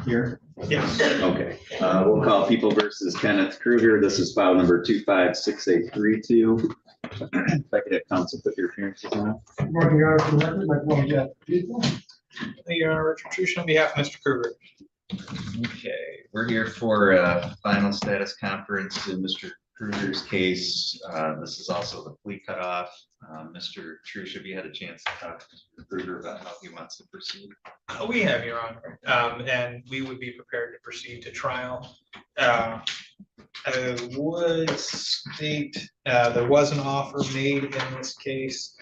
here? Yes. Okay. We'll call People versus Kenneth Kruger. This is file number 256832. If I could have counsel put your appearances on. Morning, Your Honor, for the record, my name is Jeff. Your Honor, Richard Trush on behalf of Mr. Kruger. Okay, we're here for a final status conference in Mr. Kruger's case. This is also the plea cutoff. Mr. Trush, have you had a chance to talk to Mr. Kruger about how he wants to proceed? We have, Your Honor, and we would be prepared to proceed to trial. I would state there was an offer made in this case.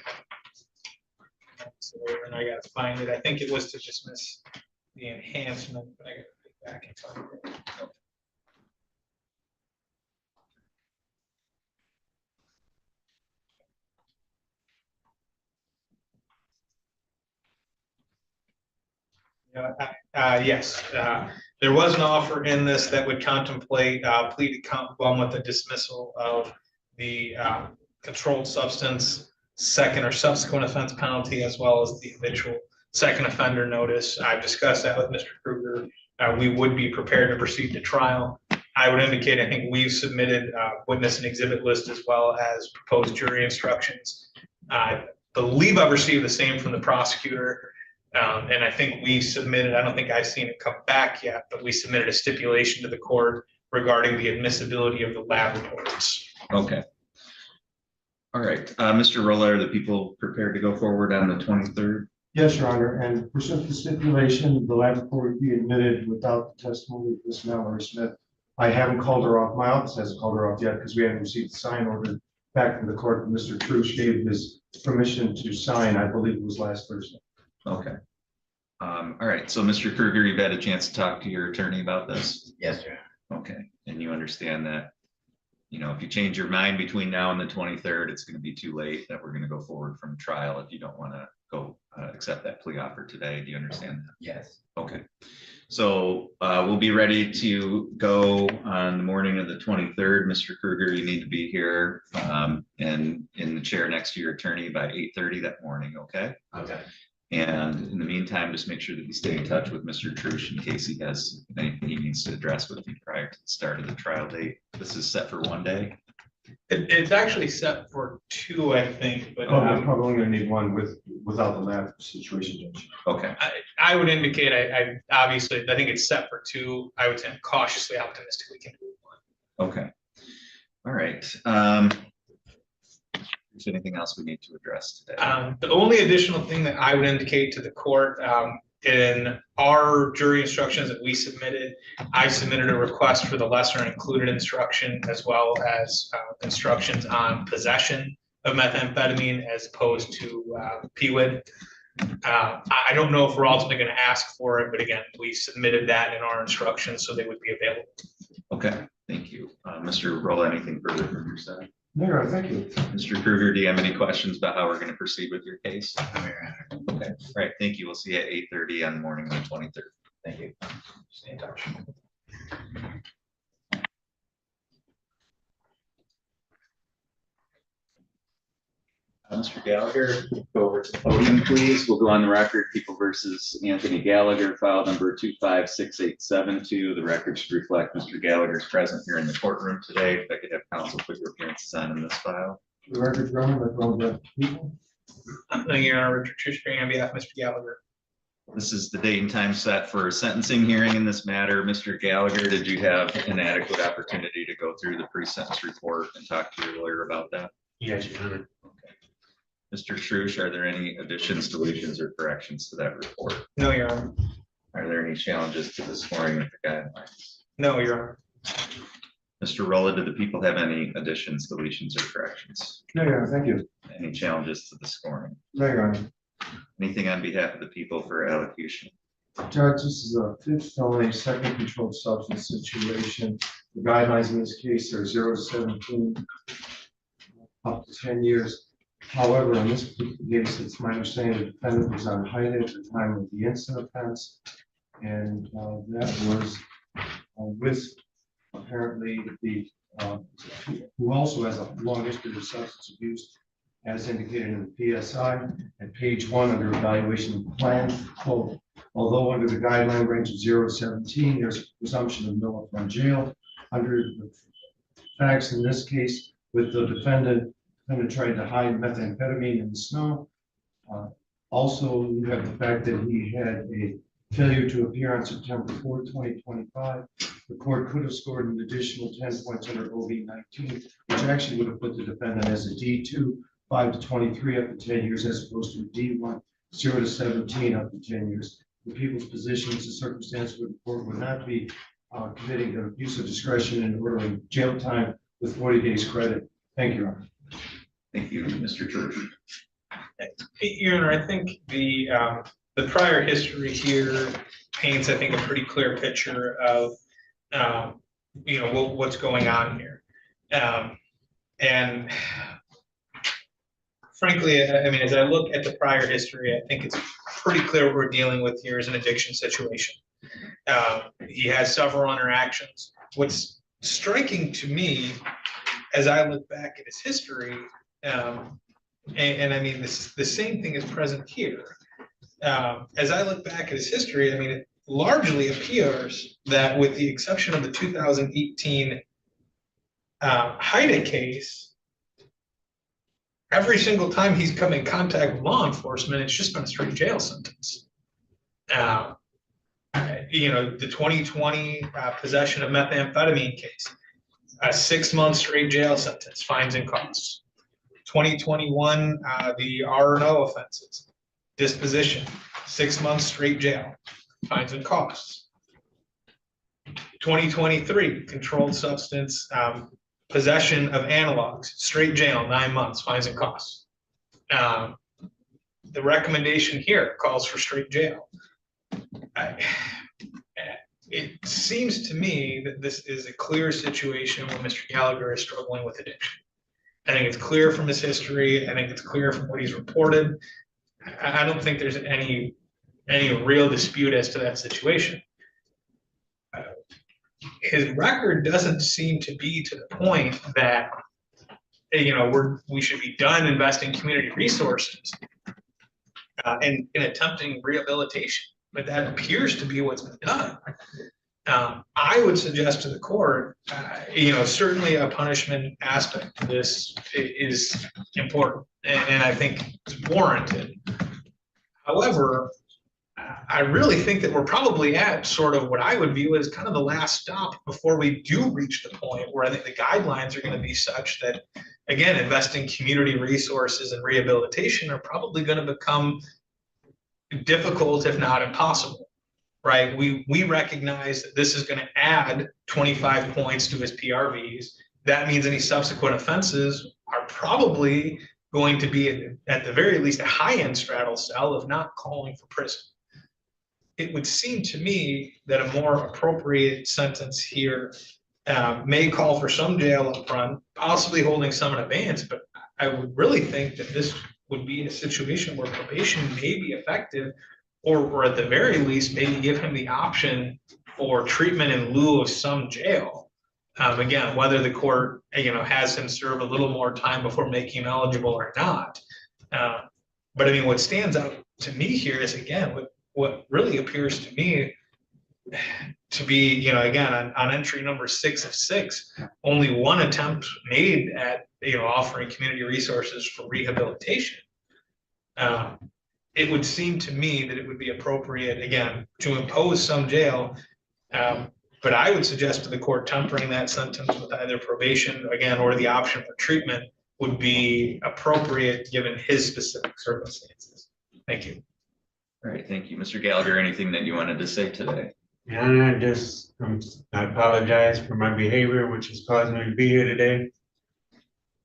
So, and I got to find it. I think it was to dismiss the enhancement, but I got to go back and find it. Yes, there was an offer in this that would contemplate plea to count one with the dismissal of the controlled substance second or subsequent offense penalty, as well as the habitual second offender notice. I've discussed that with Mr. Kruger. We would be prepared to proceed to trial. I would indicate, I think we've submitted witness and exhibit list as well as proposed jury instructions. I believe I've received the same from the prosecutor. And I think we submitted, I don't think I've seen it come back yet, but we submitted a stipulation to the court regarding the admissibility of the lab reports. Okay. All right, Mr. Rolla, are the people prepared to go forward on the 23rd? Yes, Your Honor, and pursuant to the stipulation, the lab report would be admitted without the testimony of Ms. Mallory Smith. I haven't called her off. My office hasn't called her off yet because we haven't received the sign order back from the court. Mr. Trush gave his permission to sign, I believe it was last Thursday. Okay. All right, so Mr. Kruger, you've had a chance to talk to your attorney about this? Yes, sir. Okay, and you understand that, you know, if you change your mind between now and the 23rd, it's going to be too late, that we're going to go forward from trial if you don't want to go accept that plea offer today. Do you understand that? Yes. Okay, so we'll be ready to go on the morning of the 23rd. Mr. Kruger, you need to be here and in the chair next to your attorney by 8:30 that morning, okay? Okay. And in the meantime, just make sure that you stay in touch with Mr. Trush in case he has anything he needs to address with you prior to the start of the trial date. This is set for one day. It's actually set for 2, I think, but Oh, we're probably only going to need one without the lab situation, Judge. Okay, I would indicate, I obviously, I think it's set for 2. I would say I'm cautiously optimistic we can do 1. okay. All right. Is there anything else we need to address today? The only additional thing that I would indicate to the court in our jury instructions that we submitted, I submitted a request for the lesser included instruction as well as instructions on possession of methamphetamine as opposed to PWID. I don't know if we're ultimately going to ask for it, but again, we submitted that in our instructions so they would be available. Okay, thank you. Mr. Rolla, anything further from your side? No, Your Honor, thank you. Mr. Kruger, do you have any questions about how we're going to proceed with your case? No, Your Honor. Okay, all right, thank you. We'll see you at 8:30 on the morning of the 23rd. Thank you. Stay in touch. Mr. Gallagher, go over to the podium, please. We'll go on the record. People versus Anthony Gallagher, file number 256872. The record should reflect Mr. Gallagher's present here in the courtroom today. If I could have counsel put your appearances on in this file. The record, Your Honor, my phone, Jeff. Your Honor, Richard Trush on behalf of Mr. Gallagher. This is the date and time set for a sentencing hearing in this matter. Mr. Gallagher, did you have an adequate opportunity to go through the pre-sentence report and talk to your lawyer about that? Yes, Your Honor. Mr. Trush, are there any additions, deletions, or corrections to that report? No, Your Honor. Are there any challenges to the scoring of the guidelines? No, Your Honor. Mr. Rolla, do the people have any additions, deletions, or corrections? No, Your Honor, thank you. Any challenges to the scoring? No, Your Honor. Anything on behalf of the people for allocution? Judge, this is a 5th felony, second controlled substance situation. The guidelines in this case are 0 to 17, up to 10 years. However, in this case, it's my understanding the defendant was on height at the time of the incident offense, and that was with apparently the who also has a long history of substance abuse as indicated in the PSI. At page 1 under evaluation plan, quote, although under the guideline range of 0 to 17, there's a presumption of no upfront jail. Under the facts in this case, with the defendant trying to hide methamphetamine in the snow. Also, you have the fact that he had a failure to appear on September 4th, 2025. The court could have scored an additional 10 points under OB 19, which actually would have put the defendant as a D2, 5 to 23 up to 10 years, as opposed to a D1, 0 to 17 up to 10 years. The people's position is the circumstance where the court would not be committing an abuse of discretion in ordering jail time with 40 days credit. Thank you, Your Honor. Thank you, Mr. Church. Your Honor, I think the prior history here paints, I think, a pretty clear picture of, what's going on here. And frankly, I mean, as I look at the prior history, I think it's pretty clear what we're dealing with here is an addiction situation. He has several interactions. What's striking to me as I look back at his history, and I mean, the same thing is present here. As I look back at his history, I mean, it largely appears that with the exception of the 2018 Haida case, every single time he's come in contact with law enforcement, it's just been a straight jail sentence. The 2020 possession of methamphetamine case, a 6-month straight jail sentence, fines and costs. 2021, the R&O offenses, disposition, 6 months straight jail, fines and costs. 2023, controlled substance, possession of analogs, straight jail, 9 months, fines and costs. The recommendation here calls for straight jail. It seems to me that this is a clear situation where Mr. Gallagher is struggling with addiction. I think it's clear from his history. I think it's clear from what he's reported. I don't think there's any real dispute as to that situation. His record doesn't seem to be to the point that we should be done investing community resources in attempting rehabilitation, but that appears to be what's been done. I would suggest to the court, certainly a punishment aspect to this is important, and I think it's warranted. However, I really think that we're probably at sort of what I would view as kind of the last stop before we do reach the point where I think the guidelines are going to be such that, again, investing community resources and rehabilitation are probably going to become difficult, if not impossible, right? We recognize that this is going to add 25 points to his PRVs. That means any subsequent offenses are probably going to be at the very least a high-end straddle cell, if not calling for prison. It would seem to me that a more appropriate sentence here may call for some jail up front, possibly holding some in abeyance, but I would really think that this would be a situation where probation may be effective, or at the very least, maybe give him the option for treatment in lieu of some jail. Again, whether the court, has him serve a little more time before making him eligible or not. But I mean, what stands out to me here is, again, what really appears to me to be, again, on entry number 6 of 6, only one attempt made at, offering community resources for rehabilitation. It would seem to me that it would be appropriate, again, to impose some jail. But I would suggest to the court tempering that sentence with either probation, again, or the option for treatment would be appropriate given his specific circumstances. Thank you. All right, thank you. Mr. Gallagher, anything that you wanted to say today? Yeah, I apologize for my behavior, which has caused me to be here today.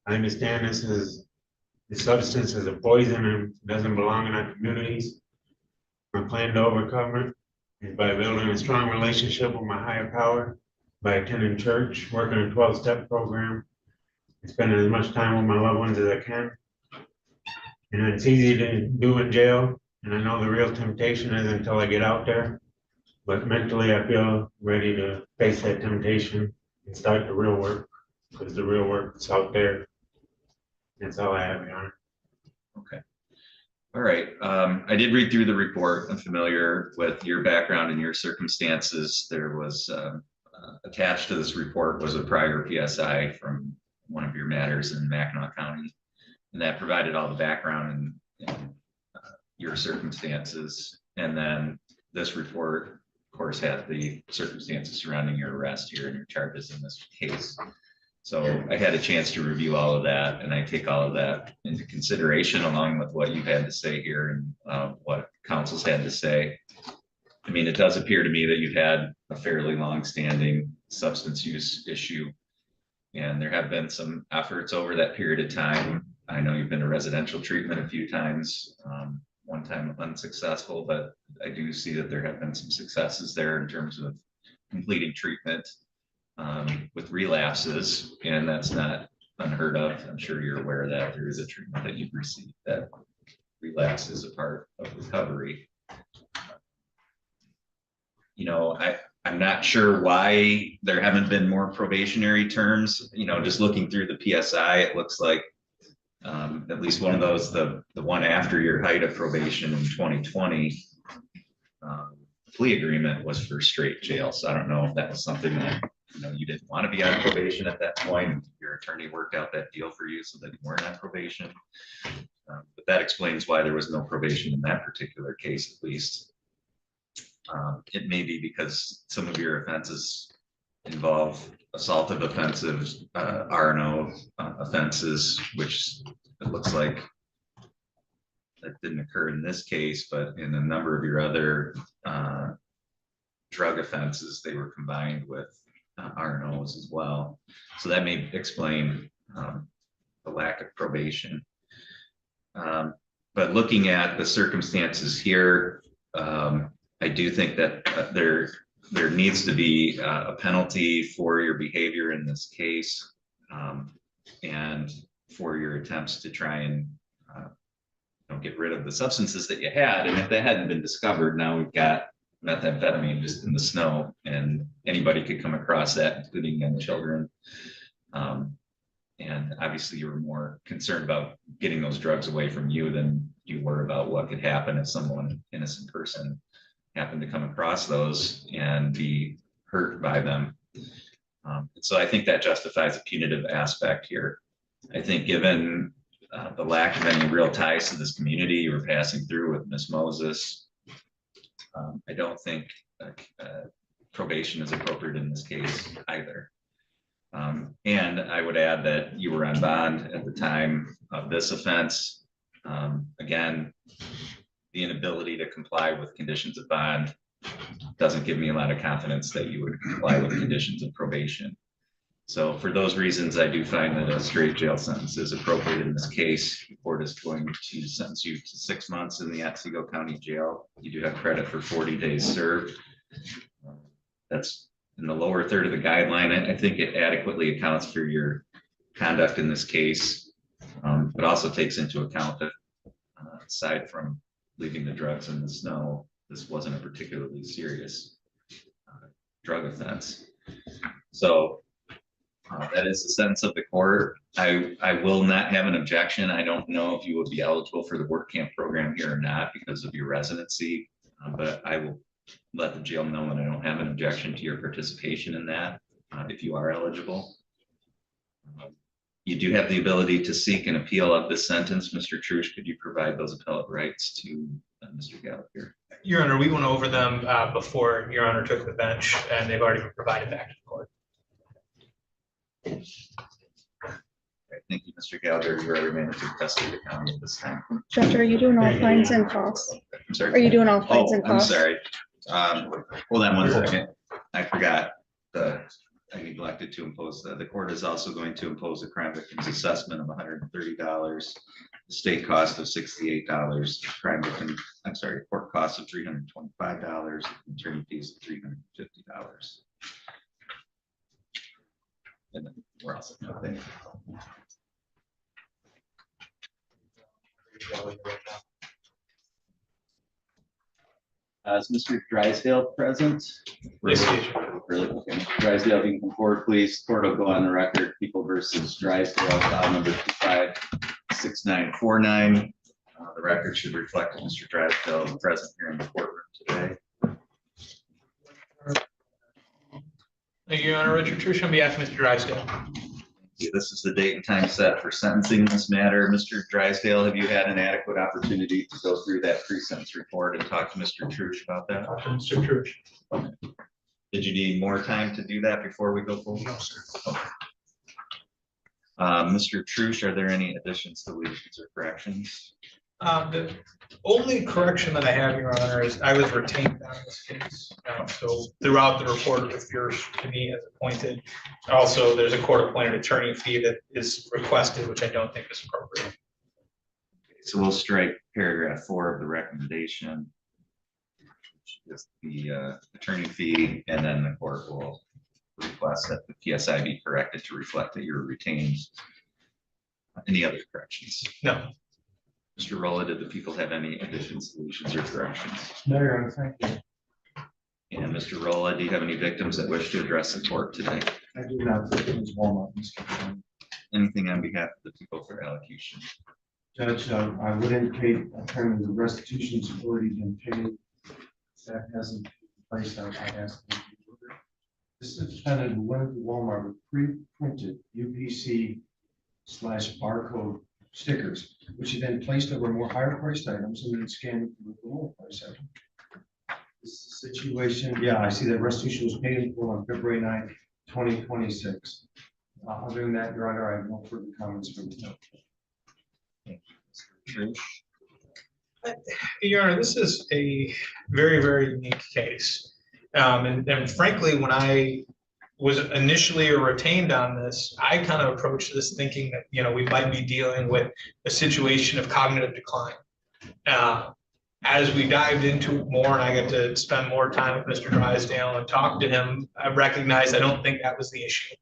I understand the substance is a poison and doesn't belong in our communities. My plan to overcome it is by building a strong relationship with my higher power, by attending church, working a 12-step program, and spending as much time with my loved ones as I can. And it's easy to do in jail, and I know the real temptation is until I get out there. But mentally, I feel ready to face that temptation and start the real work, because the real work is out there. That's all I have, Your Honor. Okay. All right. I did read through the report. I'm familiar with your background and your circumstances. There was attached to this report was a prior PSI from one of your matters in Mackinac County, and that provided all the background and your circumstances. And then this report, of course, had the circumstances surrounding your arrest here and your charges in this case. So I had a chance to review all of that, and I take all of that into consideration along with what you've had to say here and what counsel's had to say. I mean, it does appear to me that you've had a fairly long-standing substance use issue, and there have been some efforts over that period of time. I know you've been to residential treatment a few times, one time unsuccessful, but I do see that there have been some successes there in terms of completing treatment with relapses, and that's not unheard of. I'm sure you're aware of that. There is a treatment that you've received that relapse is a part of recovery. You know, I'm not sure why there haven't been more probationary terms. You know, just looking through the PSI, it looks like at least one of those, the one after your height of probation in 2020, plea agreement was for straight jail. So I don't know if that was something that, you know, you didn't want to be on probation at that point. Your attorney worked out that deal for you so that you weren't on probation. But that explains why there was no probation in that particular case, at least. It may be because some of your offenses involve assaultive offensive, R&O offenses, which it looks like that didn't occur in this case, but in a number of your other drug offenses, they were combined with R&Os as well. So that may explain the lack of probation. But looking at the circumstances here, I do think that there needs to be a penalty for your behavior in this case, and for your attempts to try and get rid of the substances that you had. And if they hadn't been discovered, now we've got methamphetamine just in the snow, and anybody could come across that, including young children. And obviously you were more concerned about getting those drugs away from you than you were about what could happen if someone, innocent person, happened to come across those and be hurt by them. So I think that justifies a punitive aspect here. I think given the lack of any real ties to this community you were passing through with Miss Moses, I don't think probation is appropriate in this case either. And I would add that you were on bond at the time of this offense. Again, the inability to comply with conditions of bond doesn't give me a lot of confidence that you would comply with conditions of probation. So for those reasons, I do find that a straight jail sentence is appropriate in this case. The court is going to sentence you to 6 months in the Otsego County Jail. You do have credit for 40 days served. That's in the lower third of the guideline. I think it adequately accounts for your conduct in this case, but also takes into account that aside from leaving the drugs in the snow, this wasn't a particularly serious drug offense. So that is the sentence of the court. I will not have an objection. I don't know if you would be eligible for the work camp program here or not because of your residency, but I will let the jail know that I don't have an objection to your participation in that if you are eligible. You do have the ability to seek an appeal of this sentence. Mr. Trush, could you provide those appellate rights to Mr. Gallagher? Your Honor, we went over them before Your Honor took the bench, and they've already been provided back to the court. Okay, thank you, Mr. Gallagher. You are remaining in custody of the county at this time. Judge, are you doing all fines and costs? I'm sorry. Are you doing all fines Oh, and I'm costs? sorry. Hold on one second. I forgot. I neglected to impose the court is also going to impose a crime victim's assessment of $130, the state cost of $68, crime victim, court cost of $325, attorney fees of $350. And then we're also nothing. Is Mr. Drysdale present? Yes, Really? Okay. Mr. Drysdale, if you can come forward, please. Court will go on the record. People versus Drysdale, file number 256949. The record should reflect that Mr. Drysdale is present here in the courtroom today. Thank you, Your Honor. Richard Trush on behalf of Mr. Drysdale. This is the date and time set for sentencing this matter. Mr. Drysdale, have you had an adequate opportunity to go through that pre-sentence report and talk to Mr. Trush about that? Talk to Mr. Trush. Did you need more time to do that before we go forward? No, sir. Mr. Trush, are there any additions, deletions, or corrections? The only correction that I have, Your Honor, is I was retained on this case. So throughout the report, it appears to me as appointed. Also, there's a court-appointed attorney fee that is requested, which I don't think is appropriate. So we'll strike paragraph 4 of the recommendation. Just the attorney fee, and then the court will request that the PSI be corrected to reflect that you're retained. Any other corrections? No. Mr. Rolla, did the people have any additions, deletions, or corrections? No, Your Honor, thank you. And Mr. Rolla, do you have any victims that wish to address the court today? I do not think it was Walmart, Mr. Chairman. Anything on behalf of the people for allocution? Judge, I would indicate apparently the restitution's already been paid. That hasn't been placed out. I asked. This defendant went to Walmart with pre-printed UPC/barcode stickers, which he then placed over more higher priced items and then scanned with the lower price item. This situation, yeah, I see that restitution was paid in full on February 9th, 2026. Other than that, Your Honor, I have no further comments from the Trush? Your Honor, this is a very, very unique case. And frankly, when I was initially retained on this, I kind of approached this thinking that, you know, we might be dealing with a situation of cognitive decline. As we dived into it more and I got to spend more time with Mr. Drysdale and talk to him, I recognized I don't think that was the issue.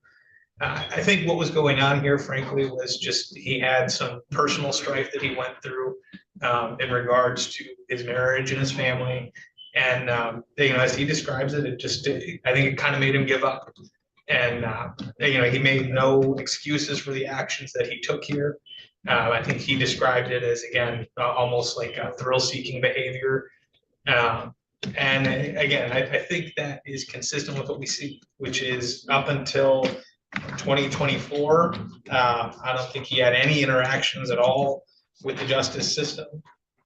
I think what was going on here, frankly, was just he had some personal strife that he went through in regards to his marriage and his family. And, you know, as he describes it, I think it kind of made him give up. And, you know, he made no excuses for the actions that he took here. I think he described it as, again, almost like a thrill-seeking behavior. And again, I think that is consistent with what we see, which is up until 2024, I don't think he had any interactions at all with the justice system.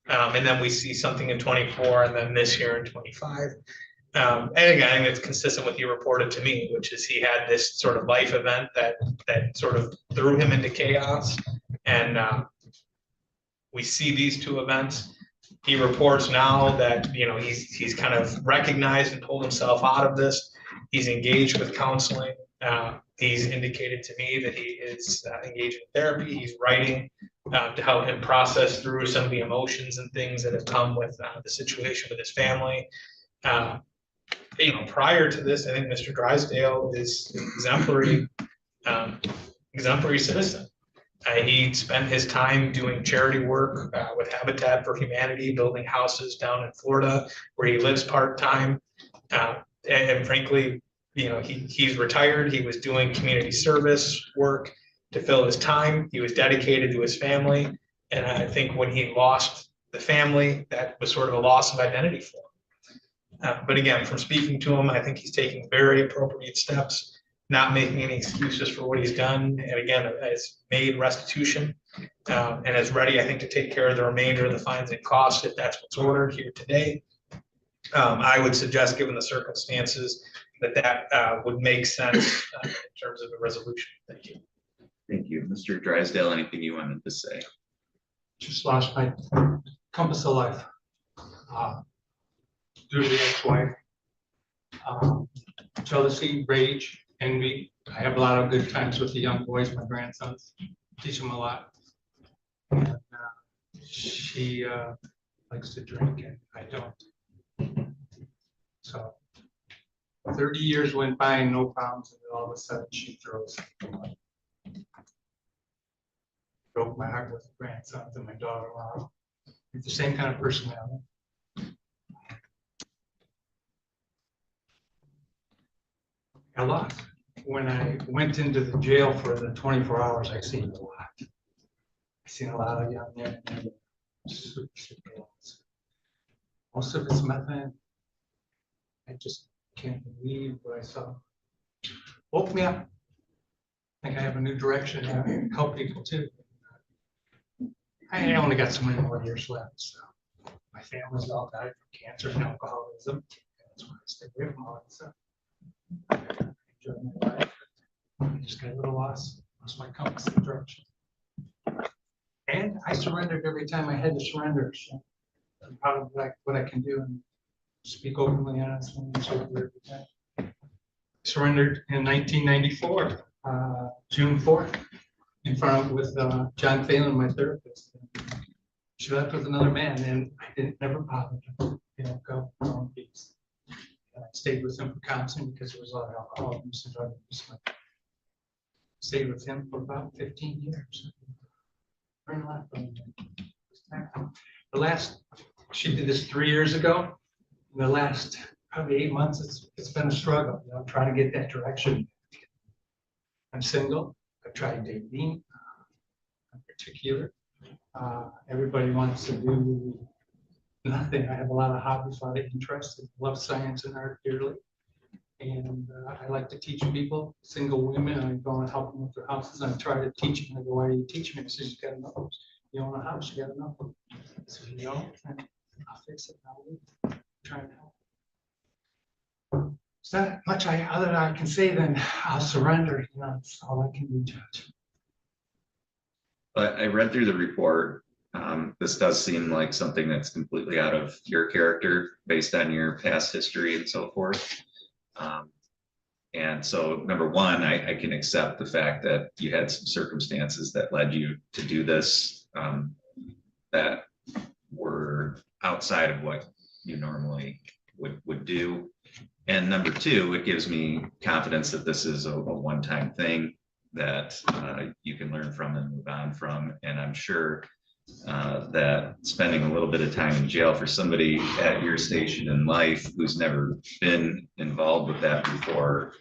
And then we see something in 24 and then this year in 25. And again, I think it's consistent with what you reported to me, which is he had this sort of life event that sort of threw him into chaos. And we see these two events. He reports now that, you know, he's kind of recognized and pulled himself out of this. He's engaged with counseling. He's indicated to me that he is engaged in therapy. He's writing to help him process through some of the emotions and things that have come with the situation with his family. You know, prior to this, I think Mr. Drysdale is exemplary citizen. He spent his time doing charity work with Habitat for Humanity, building houses down in Florida where he lives part-time. And frankly, you know, he's retired. He was doing community service work to fill his time. He was dedicated to his family. And I think when he lost the family, that was sort of a loss of identity for him. But again, from speaking to him, I think he's taking very appropriate steps, not making any excuses for what he's done. And again, has made restitution and is ready, I think, to take care of the remainder of the fines and costs if that's what's ordered here today. I would suggest, given the circumstances, that would make sense in terms of a resolution. Thank you. Thank you. Mr. Drysdale, anything you wanted to say? Just lost my compass of life due to the ex-wife. Jealousy, rage, envy. I have a lot of good times with the young boys, my grandsons. Teach them a lot. And, she likes to drink and I don't. So 30 years went by and no problems, and then all of a sudden she throws. Broke my heart with the grandsons and my daughter-in-law. It's the same kind of personality. I lost. When I went into the jail for the 24 hours, I seen a lot. I seen a lot of young men. super, super lost. Most of it's methane. I just can't believe what I saw. Woke me up. I think I have a new direction to help people too. I only got so many more years left, so my family's all died from cancer and alcoholism. That's why I stay away from all that stuff. I enjoy my life. I just got a little lost my compass and direction. And I surrendered every time I had to surrender. So I'm proud of what I can do and speak openly, honestly, and so every time. Surrendered in 1994, June 4th, in front of with John Phelan, my therapist. She left with another man, and I didn't never bother him. Go in peace. And I stayed with him for counseling because there was a lot of alcohol abuse and drug abuse. Stayed with him for about 15 years. Learned a lot from him. The last, she did this 3 years ago. In the last probably 8 months, it's been a struggle. Trying to get that direction. I'm single. I've tried dating, in particular. Everybody wants to do nothing. I have a lot of hobbies, a lot of interests. I love science and art dearly. And I like to teach people, single women. I go and help them with their houses. I try to teach them. I go, why do you teach me? He says, you got to know. You own a house, you got to know. So, I'll fix it. I'll try and help. It's not much other than I can say than I'll surrender. That's all I can do, Judge. But I read through the report. This does seem like something that's completely out of your character based on your past history and so forth. And so, number one, I can accept the fact that you had some circumstances that led you to do this that were outside of what you normally would do. And number two, it gives me confidence that this is a one-time thing that you can learn from and move on from. And I'm sure that spending a little bit of time in jail for somebody at your station in life who's never been involved with that before,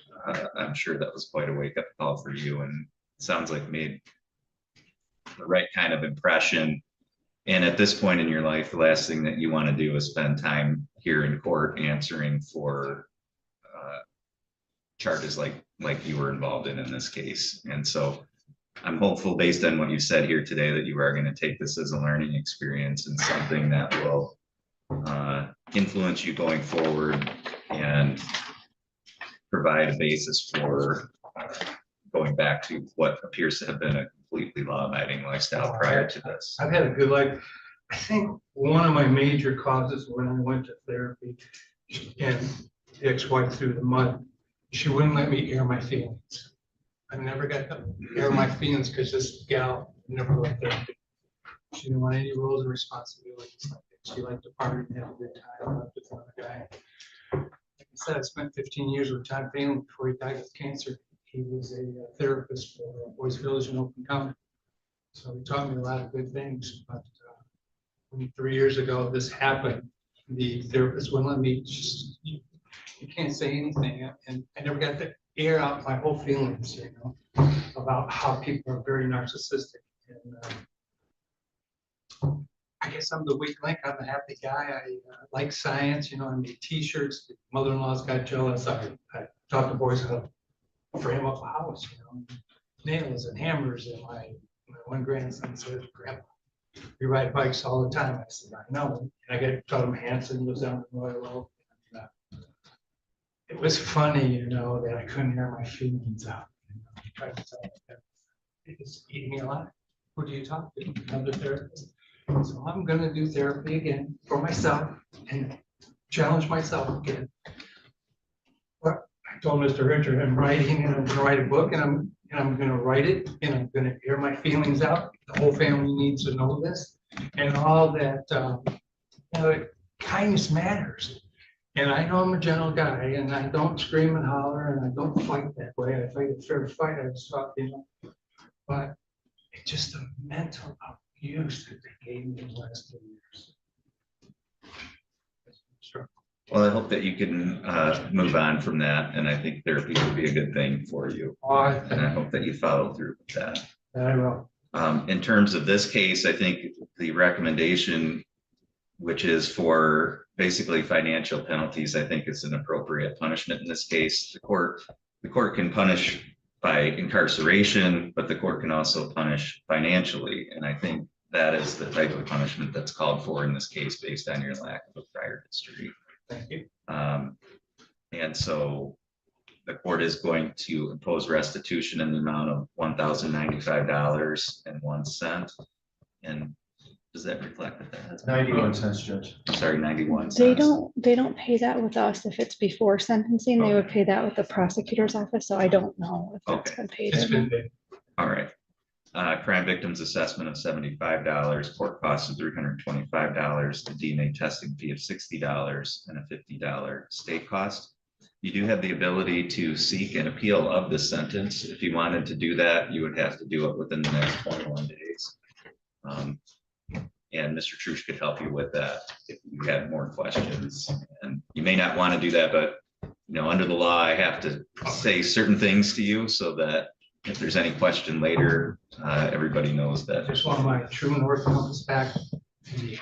I'm sure that was quite a wake-up call for you, and it sounds like made the right kind of impression. And at this point in your life, the last thing that you want to do is spend time here in court answering for charges like you were involved in this case. And so I'm hopeful, based on what you said here today, that you are going to take this as a learning experience and something that will influence you going forward and provide a basis for going back to what appears to have been a completely law-abiding lifestyle prior to this. I've had a good life. I think one of my major causes when I went to therapy and the ex-wife threw the mud, she wouldn't let me air my feelings. I never got to air my feelings because this gal never liked therapy. She didn't want any roles or responsibilities like that. She liked to party and have a good time with another guy. Like I said, I spent 15 years with John Phelan before he died of cancer. He was a therapist for Boys Village in Oakland County. So he taught me a lot of good things. But 3 years ago, this happened. The therapist wouldn't let me just, you can't say anything. And I never got to air out my whole feelings, about how people are very narcissistic. And I guess I'm the weak link. I'm a happy guy. I like science. I make t-shirts. Mother-in-law's got jealous. I taught the boys how to frame up a house, nails and hammers. And my one grandson said, Grandpa, you ride bikes all the time. I said, I know. And I taught him Hanson was down the Royal Oak. It was funny, that I couldn't air my feelings out. I tried to tell them it was eating me alive. Who do you talk to? Another therapist. So I'm going to do therapy again for myself and challenge myself again. But I told Mr. Richard I'm writing and I'm going to write a book and I'm going to write it and I'm going to air my feelings out. The whole family needs to know this and all that. Kindness matters. And I know I'm a gentle guy and I don't scream and holler and I don't fight that way. I fight a fair fight. I just thought, but it's just the mental abuse that they gave me in the last 2 years. Sure. Well, I hope that you can move on from that, and I think therapy will be a good thing for you. Oh, And I hope that you follow through with that. I will. In terms of this case, I think the recommendation, which is for basically financial penalties, I think is an appropriate punishment in this case. The court can punish by incarceration, but the court can also punish financially. And I think that is the type of punishment that's called for in this case based on your lack of a prior history. Thank you. And so the court is going to impose restitution in the amount of $1,095.01. And does that reflect that? 91 cents, Judge. Sorry, 91 They cents. don't pay that with us if it's before sentencing. They would pay that with the prosecutor's office. So I don't know if that's Okay. been paid. It's or been not. big. All right. Crime victims assessment of $75, court costs of $325, the DNA testing fee of $60, and a $50 state cost. You do have the ability to seek an appeal of this sentence. If you wanted to do that, you would have to do it within the next 21 days. And Mr. Trush could help you with that if you had more questions. And you may not want to do that, but under the law, I have to say certain things to you so that if there's any question later, everybody knows I that. just want my true north compass back. Good,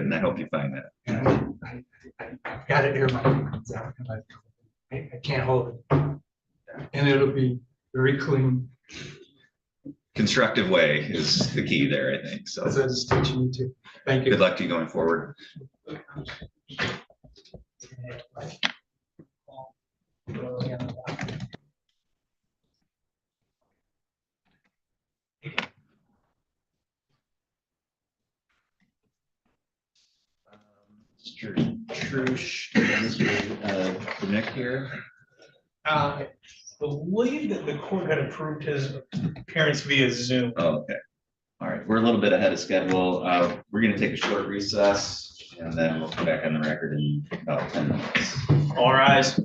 and I hope you find that. And I've got it here. I can't hold it. And it'll be very clean. Constructive way is the key there, I think. So As it's teaching me to. Thank you. good luck to you going forward. Mr. Trush, Mr. Nick here. I believe that the court had approved his appearance via Zoom. Oh, okay. All right, we're a little bit ahead of schedule. We're going to take a short recess and then we'll come back on the record in about 10 minutes. All rise.